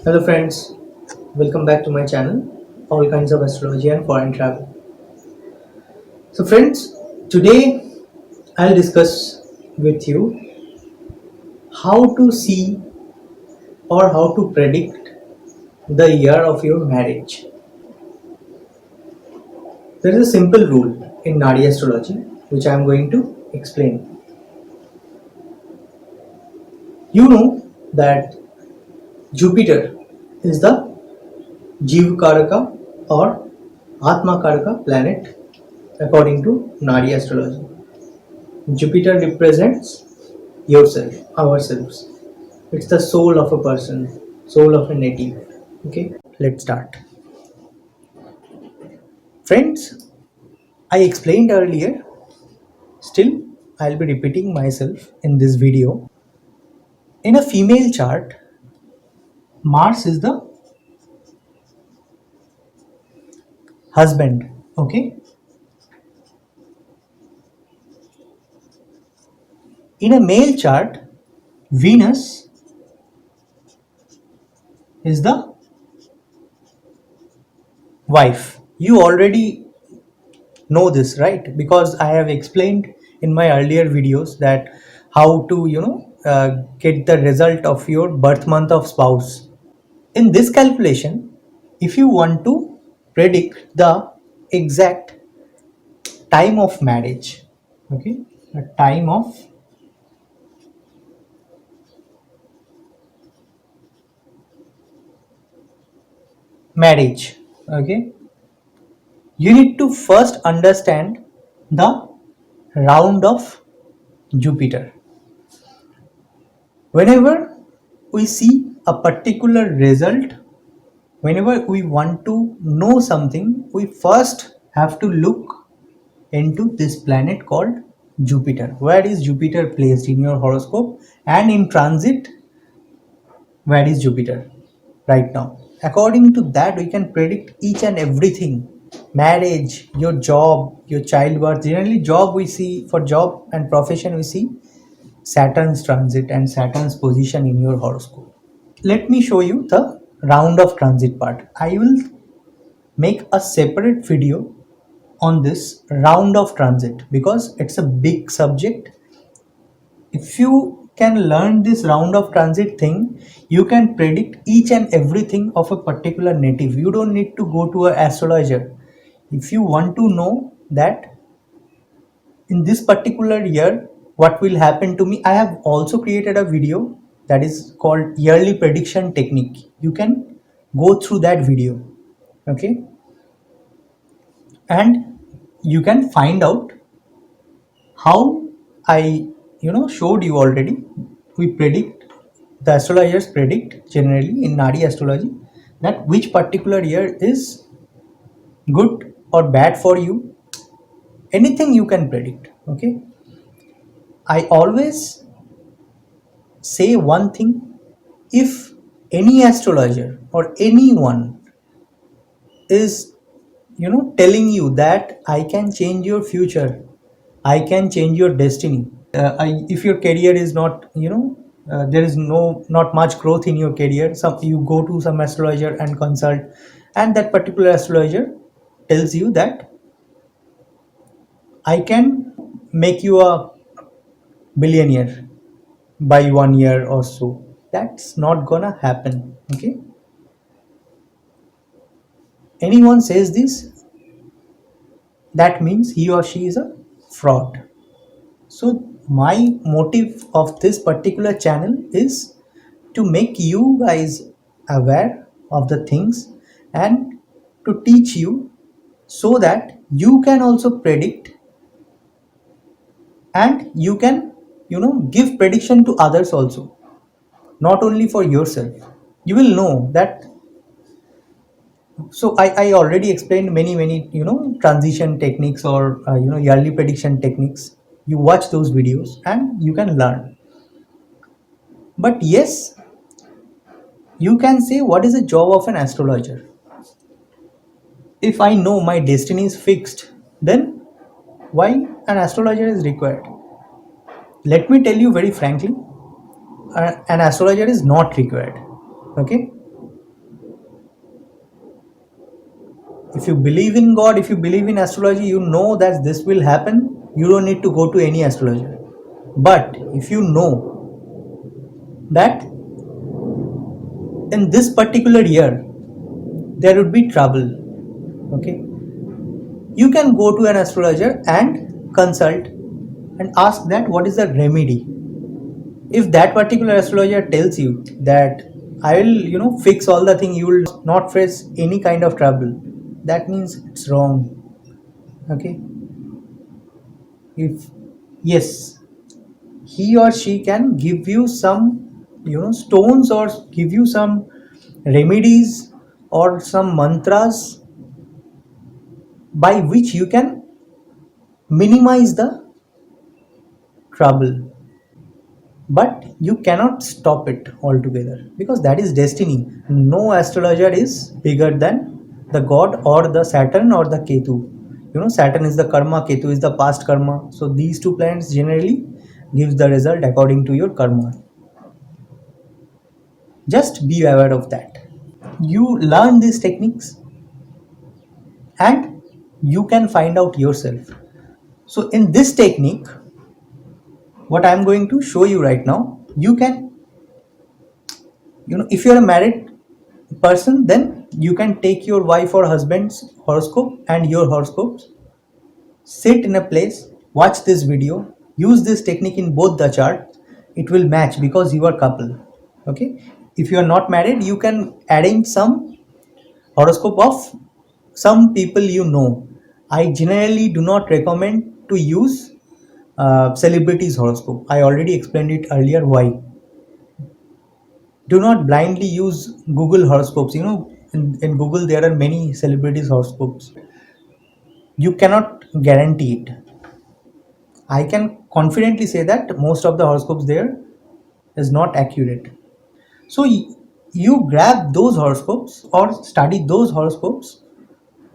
Hello friends, welcome back to my channel, All Kinds of Astrology and Foreign Travel. So friends, today I'll discuss with you how to see or how to predict the year of your marriage. There is a simple rule in Nadi astrology which I am going to explain. You know that Jupiter is the Jiv Karaka or Atma Karaka planet according to Nadi astrology. Jupiter represents yourself, ourselves. It's the soul of a person, soul of a native. Okay, let's start. Friends, I explained earlier, still, I'll be repeating myself in this video. In a female chart, Mars is the husband. Okay, in a male chart, Venus is the wife. You already know this, right? Because I have explained in my earlier videos that how to get the result of your birth month of spouse. In this calculation, if you want to predict the exact time of marriage, okay, the time of marriage, okay, you need to first understand the round of Jupiter. Whenever we see a particular result, whenever we want to know something, we first have to look into this planet called Jupiter. Where is Jupiter placed in your horoscope, and in transit, where is Jupiter right now? According to that, we can predict each and everything: marriage, your job, your childbirth. Generally, job we see, for job and profession we see Saturn's transit and Saturn's position in your horoscope. Let me show you the round of transit part. I will make a separate video on this round of transit because it's a big subject. If you can learn this round of transit thing, you can predict each and everything of a particular native. You don't need to go to an astrologer. If you want to know that in this particular year what will happen to me, I have also created a video that is called yearly prediction technique. You can go through that video, okay, and you can find out how I showed you already. We predict, the astrologers predict generally in Nadi astrology that which particular year is good or bad for you. Anything you can predict, okay. I always say one thing: if any astrologer or anyone is telling you that I can change your future, I can change your destiny, if your career is not there is not much growth in your career, some you go to some astrologer and consult, and that particular astrologer tells you that I can make you a billionaire by 1 year or so. That's not gonna happen, okay. Anyone says this, that means he or she is a fraud. So my motive of this particular channel is to make you guys aware of the things and to teach you so that you can also predict, and you can give prediction to others also, not only for yourself. You will know that. So I already explained many transition techniques or yearly prediction techniques. You watch those videos and you can learn. But yes, you can say, what is the job of an astrologer? If I know my destiny is fixed, then why an astrologer is required? Let me tell you very frankly, an astrologer is not required. Okay? If you believe in God, if you believe in astrology, you know that this will happen. You don't need to go to any astrologer. But if you know that in this particular year there would be trouble, okay, you can go to an astrologer and consult and ask that what is the remedy. If that particular astrologer tells you that I will fix all the thing, you will not face any kind of trouble, that means it's wrong. Okay. If yes, he or she can give you some stones, or give you some remedies or some mantras by which you can minimize the trouble, but you cannot stop it altogether, because that is destiny. No astrologer is bigger than the god or the Saturn or the Ketu. Saturn is the karma, Ketu is the past karma. So these two planets generally gives the result according to your karma. Just be aware of that. You learn these techniques and you can find out yourself. So in this technique, what I am going to show you right now, you can, if you're a married person, then you can take your wife or husband's horoscope and your horoscopes, sit in a place, watch this video, use this technique in both the chart. It will match because you are couple. Okay. If you are not married, you can arrange some horoscope of some people. I generally do not recommend to use celebrities horoscope. I already explained it earlier why. Do not blindly use Google horoscopes. In Google there are many celebrities horoscopes. You cannot guarantee it. I can confidently say that most of the horoscopes there is not accurate. So you grab those horoscopes or study those horoscopes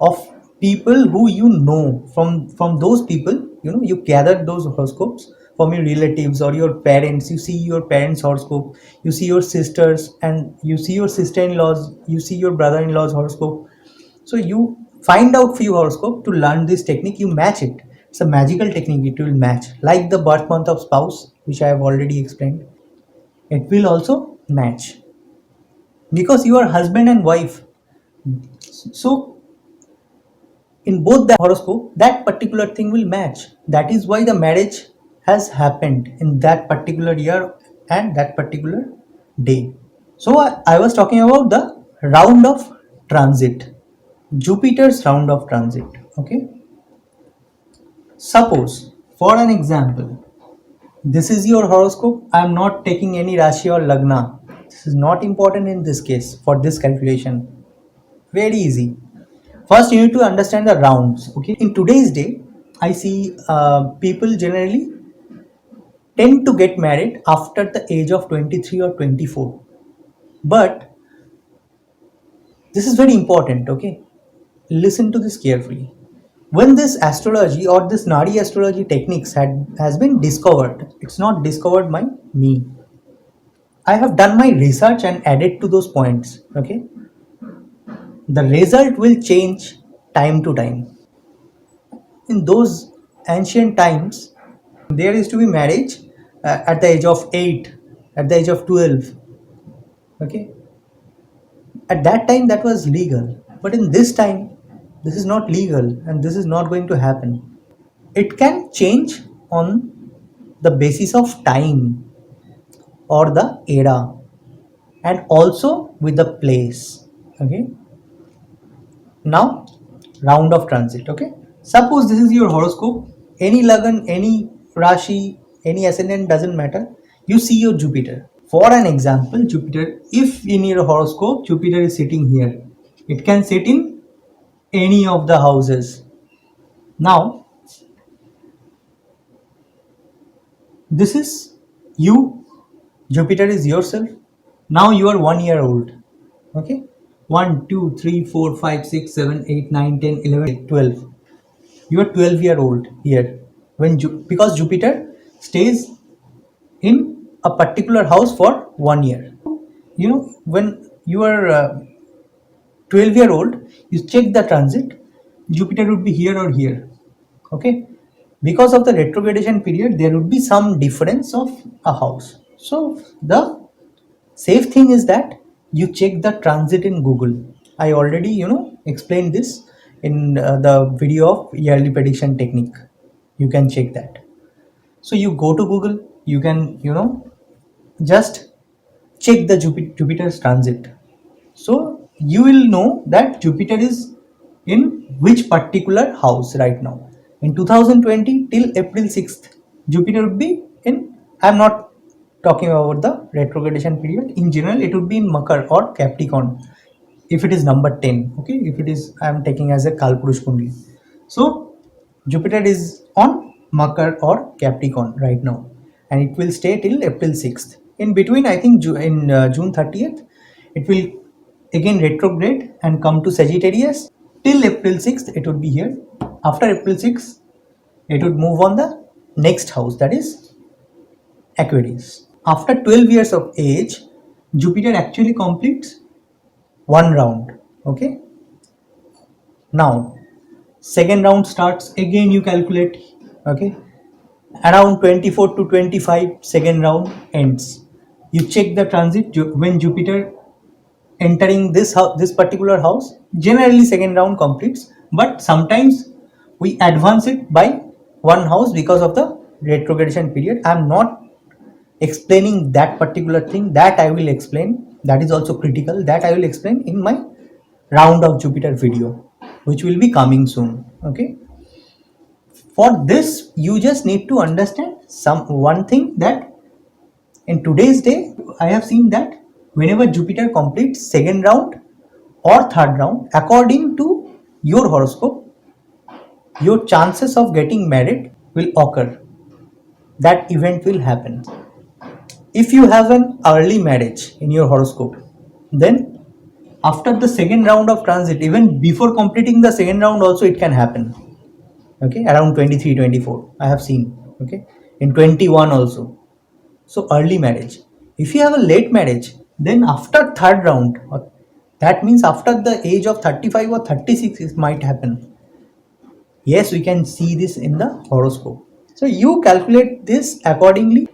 of people who from those people. You gather those horoscopes from your relatives or your parents. You see your parents horoscope, you see your sisters, and you see your sister-in-laws, you see your brother-in-law's horoscope. So you find out few horoscope to learn this technique. You match it. It's a magical technique. It will match like the birth month of spouse, which I have already explained. It will also match because you are husband and wife. So in both the horoscope, that particular thing will match. That is why the marriage has happened in that particular year and that particular day. So I was talking about the round of transit, Jupiter's round of transit. Okay. Suppose, for an example, this is your horoscope. I am not taking any Rashi or Lagna. This is not important in this case for this calculation. Very easy. First, you need to understand the rounds. Okay. In today's day, I see people generally tend to get married after the age of 23 or 24. But this is very important. Okay. Listen to this carefully. When this astrology or this Nadi astrology techniques has been discovered, it's not discovered by me. I have done my research and added to those points. Okay. The result will change time to time. In those ancient times, there used to be marriage at the age of 8, at the age of 12. Okay. At that time that was legal, but in this time this is not legal and this is not going to happen. It can change on the basis of time or the era, and also with the place. Okay. Now, round of transit. Okay. Suppose this is your horoscope. Any Lagan, any Rashi, any ascendant doesn't matter. You see your Jupiter. For an example, Jupiter, if in your horoscope Jupiter is sitting here, it can sit in any of the houses. Now, this is you. Jupiter is yourself. Now you are 1 year old. Okay. 1, 2, 3, 4, 5, 6, 7, 8, 9, 10, 11, 12. You are 12-year-old here. Because Jupiter stays in a particular house for 1 year. When you are 12-year-old, you check the transit, Jupiter would be here or here. Okay, because of the retrogradation period, there would be some difference of a house. So the safe thing is that you check the transit in Google. I already explained this in the video of yearly prediction technique. You can check that. So you go to Google, you can just check the Jupiter's transit. So you will know that Jupiter is in which particular house right now. In 2020 till April 6th, Jupiter would be in, I'm not talking about the retrogradation period. In general, it would be in Makar or Capricorn if it is number 10. Okay, if it is, I'm taking as a Kalpurush Kundli. So Jupiter is on Makar or Capricorn right now, and it will stay till April 6th. In between, I think in June 30th, it will again retrograde and come to Sagittarius. Till April 6th, it would be here. After April 6th, it would move on the next house, that is Aquarius. After 12 years of age, Jupiter actually completes one round. Okay. Now, second round starts again. You calculate. Okay. Around 24 to 25, second round ends. You check the transit when Jupiter entering this house, this particular house. Generally, second round completes, but sometimes we advance it by one house because of the retrogradation period. I'm not explaining that particular thing. That I will explain. That is also critical. That I will explain in my round of Jupiter video, which will be coming soon. Okay. For this, you just need to understand one thing, that in today's day, I have seen that whenever Jupiter completes second round or third round, according to your horoscope, your chances of getting married will occur. That event will happen. If you have an early marriage in your horoscope, then after the second round of transit, even before completing the second round also, it can happen. Okay, around 23, 24, I have seen. Okay, in 21 also. So early marriage. If you have a late marriage, then after third round, that means after the age of 35 or 36, it might happen. Yes, we can see this in the horoscope. So you calculate this accordingly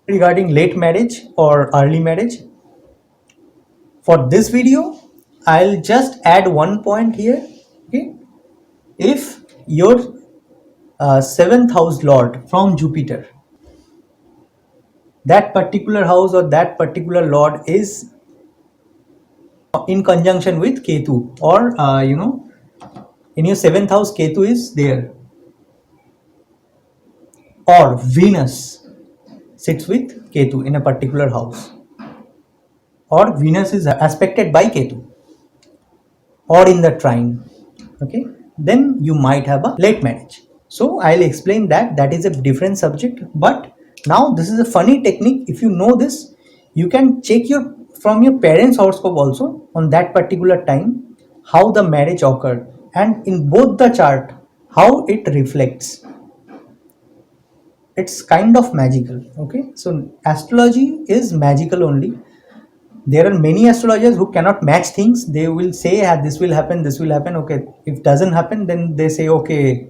regarding late marriage or early marriage. For this video, I'll just add one point here. Okay, if your seventh house lord from Jupiter, that particular house or that particular lord is in conjunction with Ketu, or in your seventh house Ketu is there, or Venus sits with Ketu in a particular house, or Venus is aspected by Ketu, or in the trine. Okay, then you might have a late marriage. So I'll explain that. That is a different subject. But now this is a funny technique. If you know this, you can check from your parents' horoscope also on that particular time how the marriage occurred, and in both the chart how it reflects. It's kind of magical. Okay, so astrology is magical only. There are many astrologers who cannot match things. They will say, this will happen, this will happen. Okay, if doesn't happen, then they say, okay,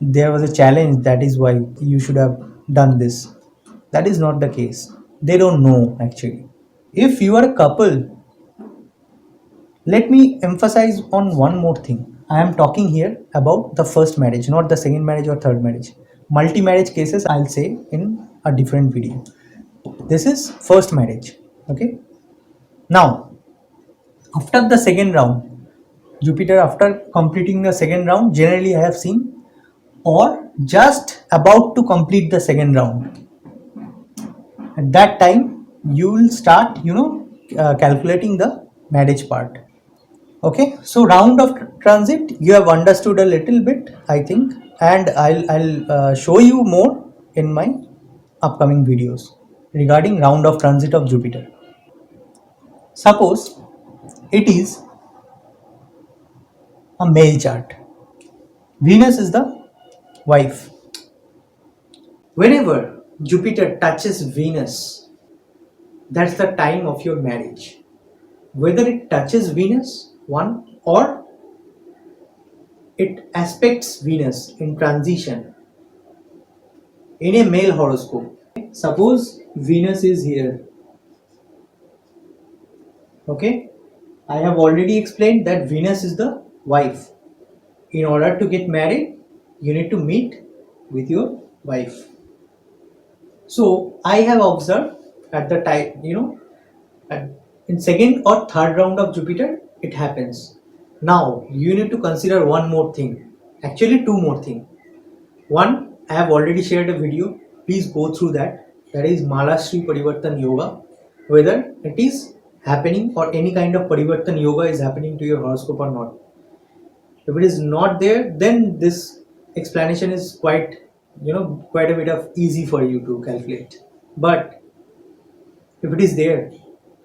there was a challenge, that is why you should have done this. That is not the case. They don't know actually. If you are a couple, let me emphasize on one more thing. I am talking here about the first marriage, not the second marriage or third marriage. Multi-marriage cases I'll say in a different video. This is first marriage. Okay, now after the second round, Jupiter, after completing the second round, generally I have seen, or just about to complete the second round, at that time you will start calculating the marriage part. Okay, so round of transit you have understood a little bit, I think, and I'll show you more in my upcoming videos regarding round of transit of Jupiter. Suppose it is a male chart. Venus is the wife. Whenever Jupiter touches Venus, that's the time of your marriage. whether it touches Venus, one, or it aspects Venus in transition in a male horoscope. Suppose Venus is here. Okay, I have already explained that Venus is the wife. In order to get married, you need to meet with your wife. So I have observed at the time, at, in second or third round of Jupiter, it happens. Now you need to consider one more thing. Actually, two more things. One, I have already shared a video. Please go through that. That is Malashri Parivartan Yoga. Whether it is happening or any kind of Parivartan Yoga is happening to your horoscope or not. If it is not there, then this explanation is quite a bit of easy for you to calculate. But if it is there,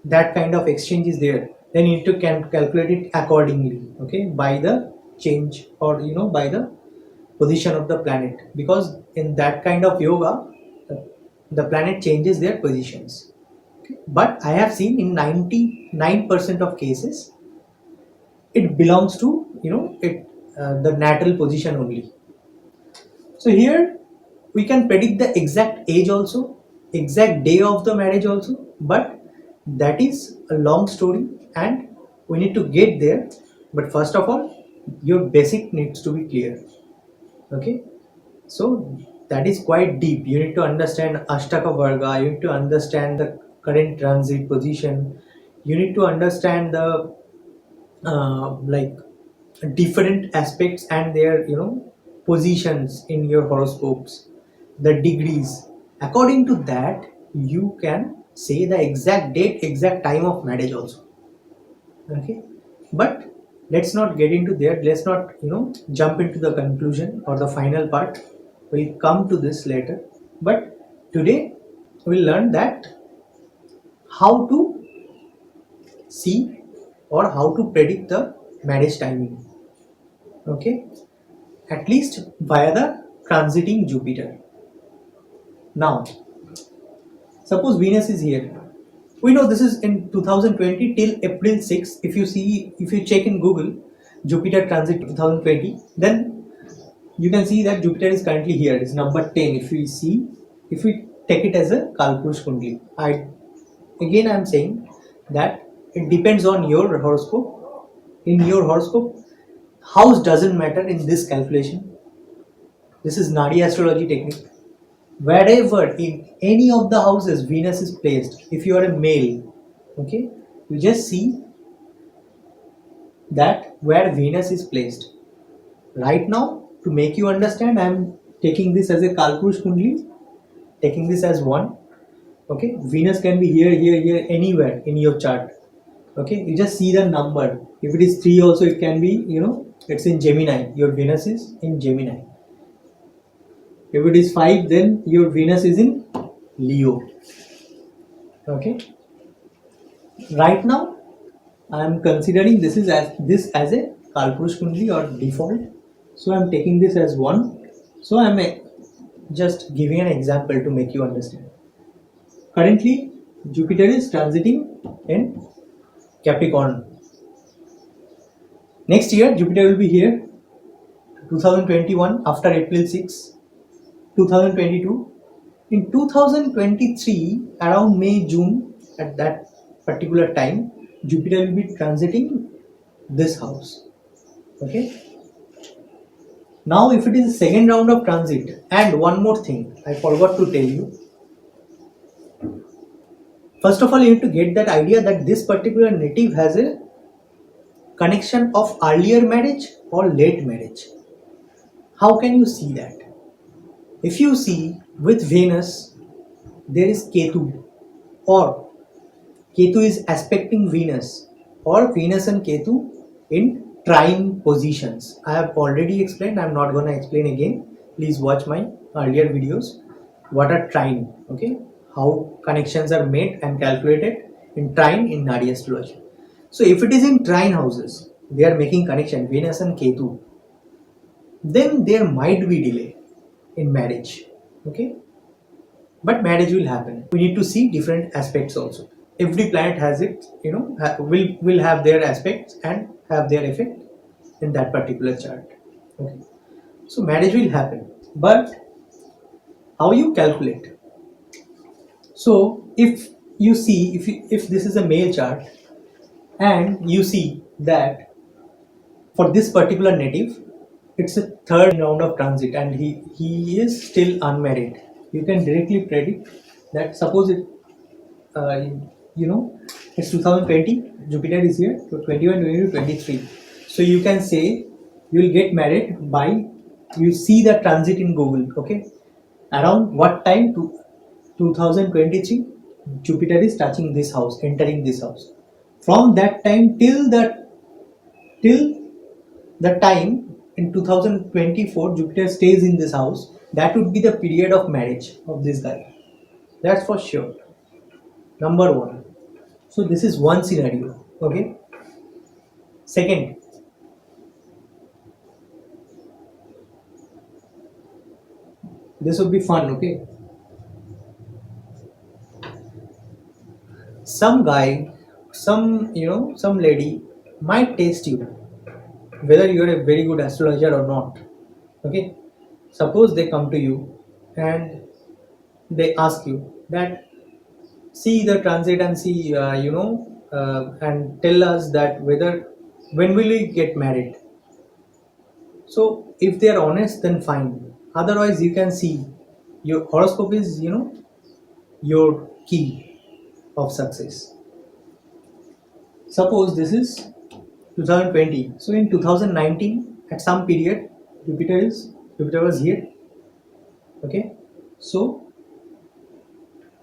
that kind of exchange is there, then you need to calculate it accordingly. Okay, by the change or by the position of the planet, because in that kind of yoga, the planet changes their positions. Okay? But I have seen in 99% of cases it belongs to the natal position only. So here we can predict the exact age also, exact day of the marriage also, but that is a long story and we need to get there. But first of all, your basic needs to be clear. Okay, so that is quite deep. You need to understand Ashtaka Varga, you need to understand the current transit position, you need to understand the like different aspects and their positions in your horoscopes, the degrees. According to that, you can say the exact date, exact time of marriage also. Okay, but let's not get into there. Let's not jump into the conclusion or the final part. We'll come to this later. But today we'll learn that how to see or how to predict the marriage timing. Okay, at least via the transiting Jupiter. Now, suppose Venus is here. We know this is in 2020 till April 6. If you check in Google, Jupiter transit 2020, then you can see that Jupiter is currently here. It's number 10. If we take it as a Kalpurush Kundli, I am saying that it depends on your horoscope. In your horoscope, house doesn't matter in this calculation. This is Nadi astrology technique. Wherever in any of the houses Venus is placed, if you are a male, okay, you just see that where Venus is placed. Right now, to make you understand, I am taking this as a Kalpurush Kundli, taking this as 1. Okay, Venus can be here, here, here, anywhere in your chart. Okay, you just see the number. If it is 3 also, it can be, it's in Gemini. Your Venus is in Gemini. If it is 5, then your Venus is in Leo. Okay. Right now, I am considering this as a Kalpurush Kundli or default. So I am taking this as 1. So I am just giving an example to make you understand. Currently, Jupiter is transiting in Capricorn. Next year, Jupiter will be here. 2021 after April 6. 2022. In 2023, around May, June, at that particular time, Jupiter will be transiting this house. Okay. Now, if it is the second round of transit, and one more thing I forgot to tell you. First of all, you need to get that idea that this particular native has a connection of earlier marriage or late marriage. How can you see that? If you see with Venus, there is Ketu, or Ketu is aspecting Venus, or Venus and Ketu in trine positions. I have already explained, I am not going to explain again. Please watch my earlier videos. What are trine? Okay, how connections are made and calculated in trine in Nadi astrology. So if it is in trine houses, they are making connection Venus and Ketu, then there might be delay in marriage. Okay, but marriage will happen. We need to see different aspects also. every planet has it, will have their aspects and have their effect in that particular chart. Okay, so marriage will happen, but how you calculate? So if this is a male chart and you see that for this particular native, it's a third round of transit and he is still unmarried, you can directly predict that. Suppose it uh, you know it's 2020, Jupiter is here, so 21, 22, 23. So you can say you will get married by, you see the transit in Google. Okay, around what time to 2023 Jupiter is touching this house, entering this house. From that time till the time in 2024 Jupiter stays in this house, that would be the period of marriage of this guy. That's for sure. Number one. So this is one scenario. Okay. Second, this would be fun. Okay. Some guy, some lady might test you whether you are a very good astrologer or not. Okay. Suppose they come to you and they ask you that, see the transit and see and tell us that whether when will we get married. So if they are honest, then fine. Otherwise, you can see your horoscope is your key of success. Suppose this is 2020. So in 2019, at some period, Jupiter was here. Okay, so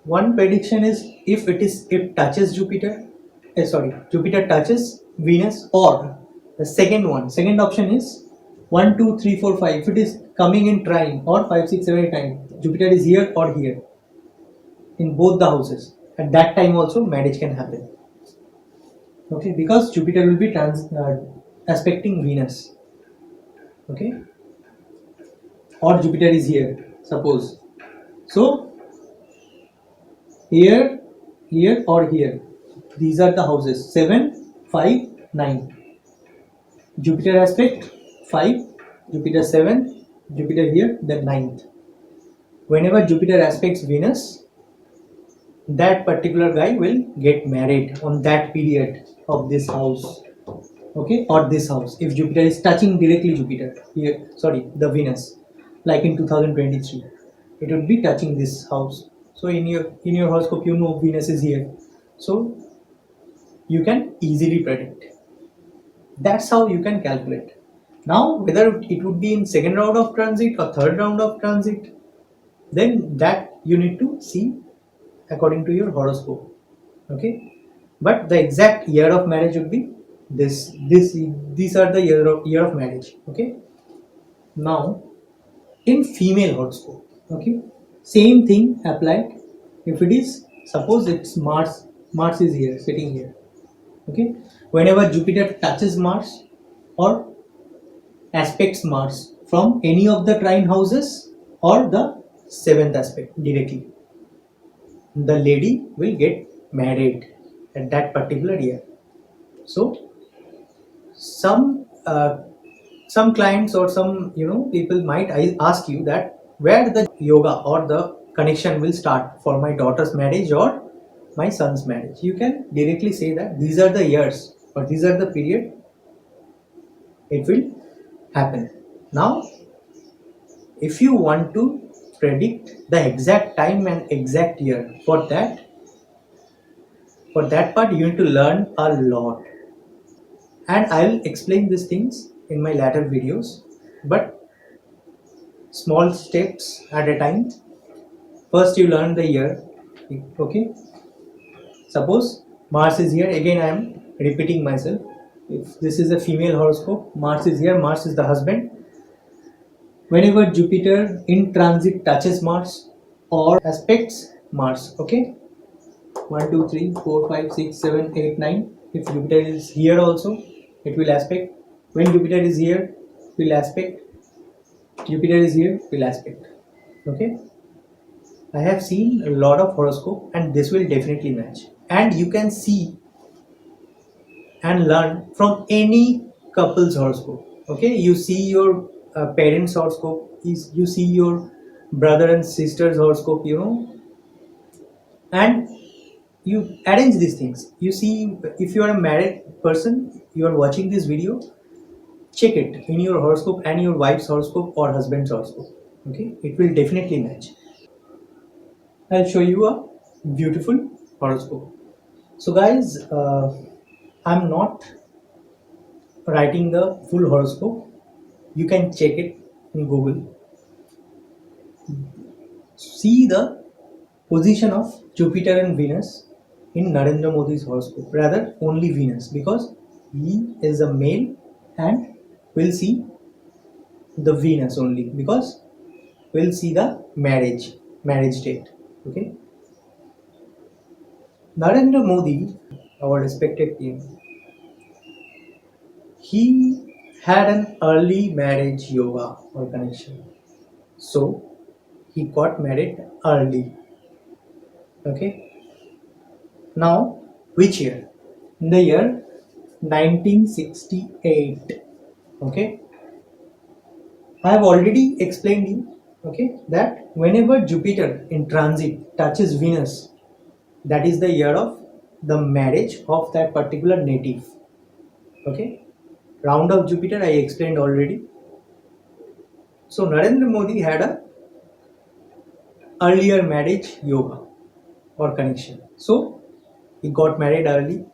one prediction is, if it touches Jupiter, Jupiter touches Venus, or the second option is 1, 2, 3, 4, 5. If it is coming in trine, or 5, 6, 7, 8, 9, Jupiter is here or here in both the houses. At that time also marriage can happen. Okay, because Jupiter will be aspecting Venus. Okay, or Jupiter is here, suppose. So here, here or here, these are the houses 7, 5, 9. Jupiter aspect 5, Jupiter 7, Jupiter here, then ninth. Whenever Jupiter aspects Venus, that particular guy will get married on that period of this house. Okay, or this house. If Jupiter is touching directly Jupiter here, the Venus, like in 2023, it would be touching this house. So in your horoscope, Venus is here, so you can easily predict. That's how you can calculate. Now, whether it would be in second round of transit or third round of transit, then that you need to see according to your horoscope. Okay, but the exact year of marriage would be these are the year of marriage. Okay, now in female horoscope, okay, same thing applied. If it is, suppose it's Mars is here, sitting here. Okay, whenever Jupiter touches Mars or aspects Mars from any of the trine houses or the seventh aspect directly, the lady will get married at that particular year. So some clients or some people might ask you that where the yoga or the connection will start for my daughter's marriage or my son's marriage. You can directly say that these are the years or these are the period it will happen. Now, if you want to predict the exact time and exact year, for that part you need to learn a lot, and I'll explain these things in my later videos, but small steps at a time. First you learn the year. Okay, suppose Mars is here. Again, I am repeating myself. If this is a female horoscope, Mars is here, Mars is the husband. Whenever Jupiter in transit touches Mars or aspects Mars, okay, 1, 2, 3, 4, 5, 6, 7, 8, 9. If Jupiter is here also, it will aspect. When Jupiter is here, will aspect. Jupiter is here, will aspect. Okay, I have seen a lot of horoscope and this will definitely match. and you can see and learn from any couple's horoscope. Okay, you see your parents' horoscope, you see your brother and sister's horoscope, and you arrange these things. You see, if you are a married person, you are watching this video, check it in your horoscope and your wife's horoscope or husband's horoscope. Okay, it will definitely match. I'll show you a beautiful horoscope. So, guys, I'm not writing the full horoscope. You can check it in Google. See the position of Jupiter and Venus in Narendra Modi's horoscope. Rather, only Venus, because he is a male, and we'll see the Venus only because we'll see the marriage date. Okay, Narendra Modi, our respected PM, he had an early marriage yoga or connection. So he got married early. Okay. Now, which year? In the year 1968. Okay. I have already explained you. Okay, that whenever Jupiter in transit touches Venus, that is the year of the marriage of that particular native. Okay. Round of Jupiter I explained already. So Narendra Modi had a earlier marriage yoga or connection. So he got married early.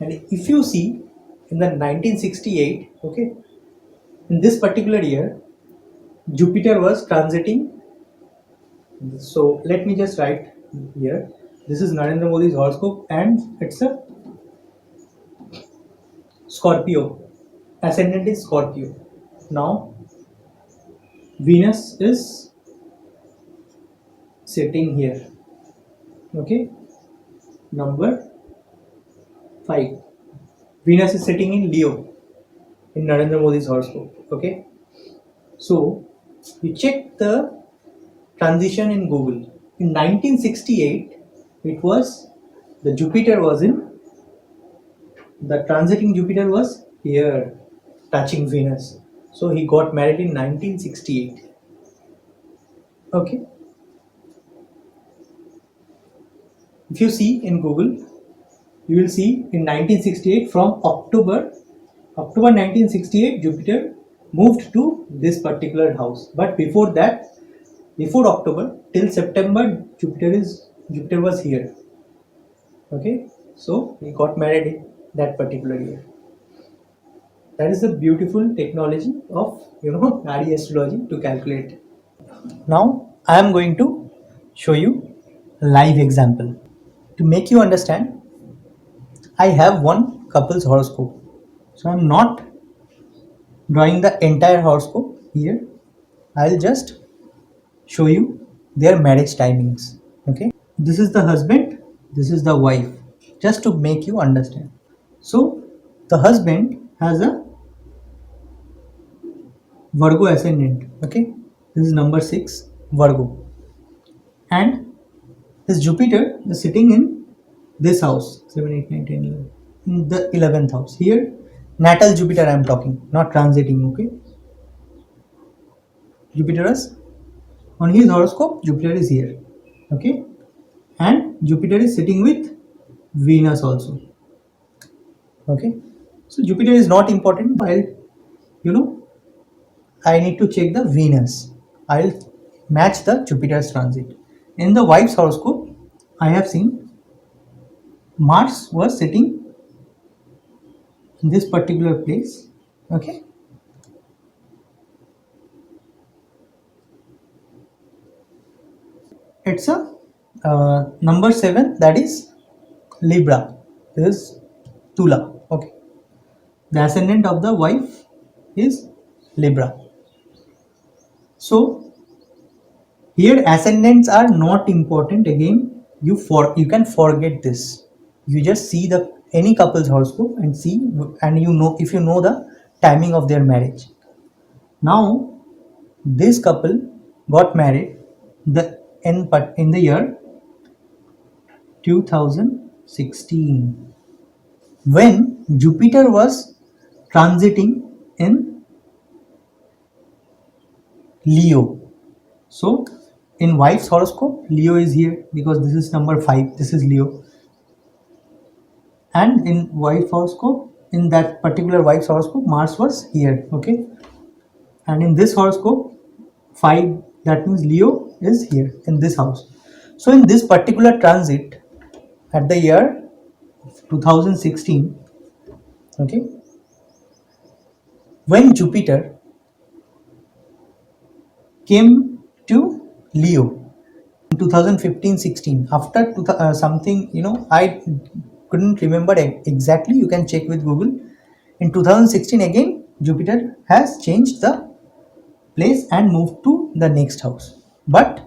And if you see in the 1968, okay, in this particular year, Jupiter was transiting. So let me just write here. This is Narendra Modi's horoscope and it's a Scorpio. Ascendant is Scorpio. Now Venus is sitting here. Okay, number 5. Venus is sitting in Leo in Narendra Modi's horoscope. Okay, so you check the transition in Google. In 1968, it was the Jupiter was in the transiting Jupiter was here touching Venus. So he got married in 1968. Okay. If you see in Google, you will see in 1968 from October 1968 Jupiter moved to this particular house. But before that, before October till September, Jupiter was here. Okay, so he got married in that particular year. That is the beautiful technology of Nadi astrology to calculate. Now I am going to show you a live example to make you understand. I have one couple's horoscope, so I'm not drawing the entire horoscope here. I'll just show you their marriage timings. Okay, this is the husband, this is the wife, just to make you understand. So the husband has a Virgo ascendant. Okay, this is number 6, Virgo, and his Jupiter is sitting in this house 7, 8, 9, 10, 11, in the 11th house. Here, natal Jupiter I am talking, not transiting. Okay, Jupiter is on his horoscope, Jupiter is here. Okay, and Jupiter is sitting with Venus also. Okay, so Jupiter is not important, but you know I need to check the Venus. I'll match the Jupiter's transit. In the wife's horoscope, I have seen Mars was sitting in this particular place. Okay, it's a number 7, that is Libra. This is Tula. Okay, the ascendant of the wife is Libra. So here ascendants are not important. Again, you can forget this. You just see the any couple's horoscope and see, and if you know the timing of their marriage. Now this couple got married in the year 2000. 16, when Jupiter was transiting in Leo. So in wife's horoscope, Leo is here because this is number 5, this is Leo. And in wife's horoscope, in that particular wife's horoscope, Mars was here, okay? And in this horoscope, 5, that means Leo is here in this house. So in this particular transit at the year 2016, okay, when Jupiter came to Leo in 2015-16, after something, I couldn't remember exactly, you can check with Google. In 2016 again, Jupiter has changed the place and moved to the next house, but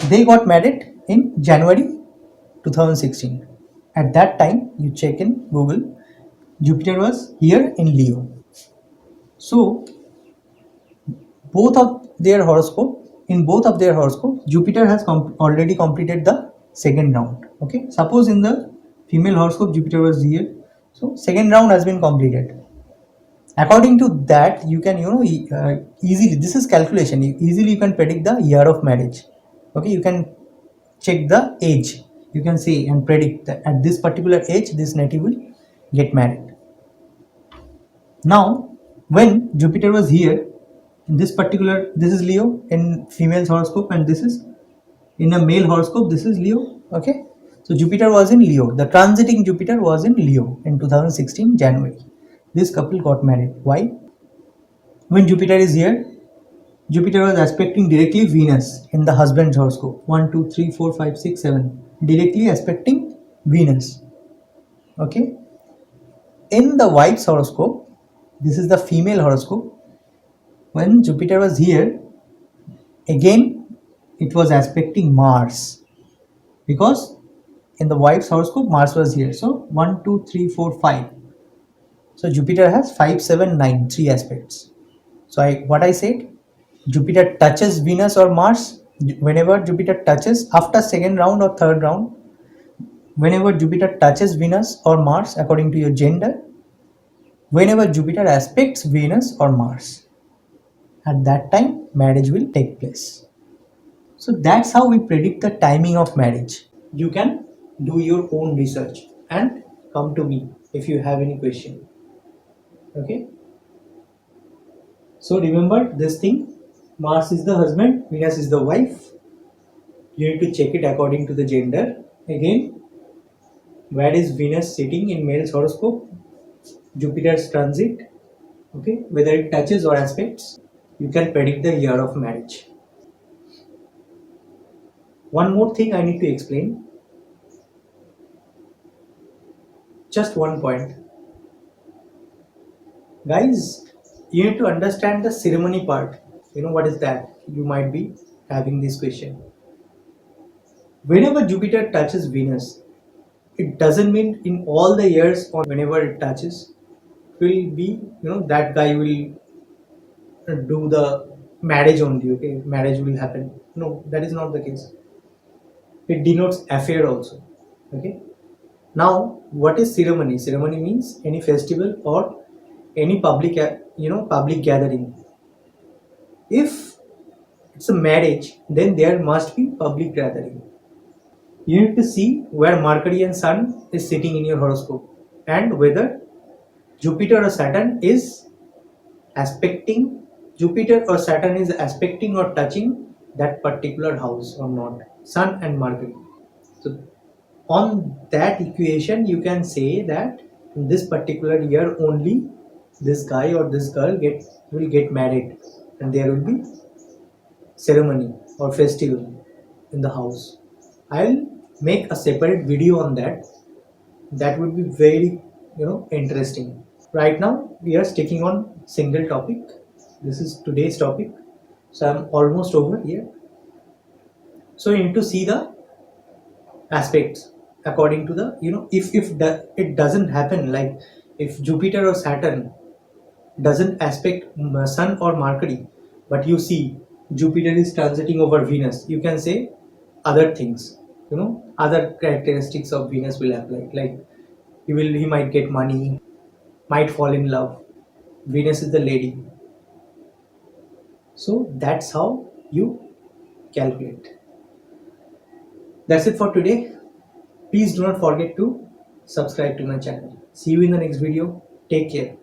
they got married in January 2016. At that time, you check in Google, Jupiter was here in Leo. So both of their horoscope, in both of their horoscope, Jupiter has already completed the second round. Okay, suppose in the female horoscope Jupiter was here, so second round has been completed. According to that, you can easily, this is calculation, easily you can predict the year of marriage. Okay, you can check the age, you can say and predict that at this particular age this native will get married. Now when Jupiter was here in this particular, this is Leo in female's horoscope, and this is in a male horoscope, this is Leo. Okay, so Jupiter was in Leo, the transiting Jupiter was in Leo in 2016 January. This couple got married. Why? When Jupiter is here, Jupiter was aspecting directly Venus in the husband's horoscope. 1, 2, 3, 4, 5, 6, 7. Directly aspecting Venus. Okay. In the wife's horoscope, this is the female horoscope. When Jupiter was here, again it was aspecting Mars. Because in the wife's horoscope, Mars was here. So 1, 2, 3, 4, 5. So Jupiter has 5, 7, 9, 3 aspects. So what I said, Jupiter touches Venus or Mars. Whenever Jupiter touches, after second round or third round, whenever Jupiter touches Venus or Mars according to your gender, whenever Jupiter aspects Venus or Mars, at that time marriage will take place. So that's how we predict the timing of marriage. You can do your own research and come to me if you have any question. Okay, so remember this thing, Mars is the husband, Venus is the wife. You need to check it according to the gender. Again, where is Venus sitting in male's horoscope, Jupiter's transit, okay, whether it touches or aspects, you can predict the year of marriage. One more thing I need to explain, just one point. Guys, you need to understand the ceremony part. You know what is that? You might be having this question. Whenever Jupiter touches Venus, it doesn't mean in all the years or whenever it touches, will be, that guy will do the marriage only, okay? Marriage will happen. No, that is not the case. It denotes affair also, okay? Now, what is ceremony? Ceremony means any festival or any public, public gathering. If it's a marriage, then there must be public gathering. You need to see where Mercury and Sun is sitting in your horoscope and whether Jupiter or Saturn is aspecting, or touching that particular house or not, Sun and Mercury. So on that equation, you can say that in this particular year only this guy or this girl will get married, and there will be ceremony or festival in the house. I'll make a separate video on that. That would be very interesting. Right now we are sticking on single topic. This is today's topic, so I'm almost over here. So you need to see the aspects according to the, if it doesn't happen, like if Jupiter or Saturn doesn't aspect Sun or Mercury, but you see Jupiter is transiting over Venus, you can say other things, other characteristics of Venus will apply. Like he might get money, might fall in love. Venus is the lady. So that's how you calculate. That's it for today. Please do not forget to subscribe to my channel. See you in the next video. Take care.